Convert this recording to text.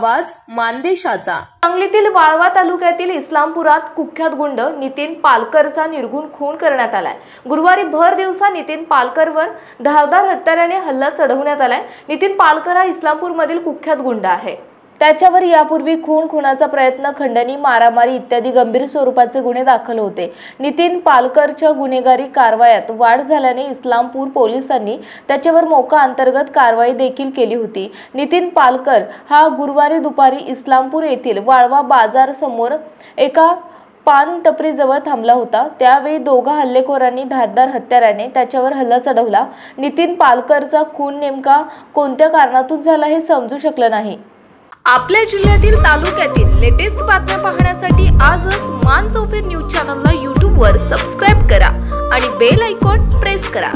आवाज मानदेशाचा। सांगलीतील वाळवा तालुक्यातील इस्लामपुरात कुख्यात गुंड नितीन पालकरचा निर्घृण खून करण्यात आलाय। गुरुवारी भर दिवसा नितीन पालकरवर धारदार हत्याराने हल्ला चढवण्यात आलाय। नितीन पालकर हा इस्लामपूरमधील कुख्यात गुंड आहे। त्याच्यावर यापूर्वी खुनाचा प्रयत्न, खंडणी, मारामारी इत्यादी गंभीर स्वरूपाचे गुन्हे दाखल होते। नितीन पालकरच्या गुन्हेगारी कारवायात वाढ झाल्याने इस्लामपूर पोलिसांनी त्याच्यावर मोका अंतर्गत कारवाई देखील केली होती। नितीन पालकर हा गुरुवारी दुपारी इस्लामपूर येथील वाळवा बाजार समोर एका पान टपरीजवळ थांबला होता। त्यावेळी दोघा हल्लेखोरांनी धारदार हत्याराने त्याच्यावर हल्ला चढवला। नितीन पालकरचा खून नेमका कोणत्या कारणातून झाला हे समजू शकलं नाही। आपल्या जिल्ह्यातील तालुक्यातील लेटेस्ट बातम्या पाहण्यासाठी आजच मान चौफेर न्यूज चॅनलला YouTube वर सबस्क्राइब करा आणि बेल आयकॉन प्रेस करा।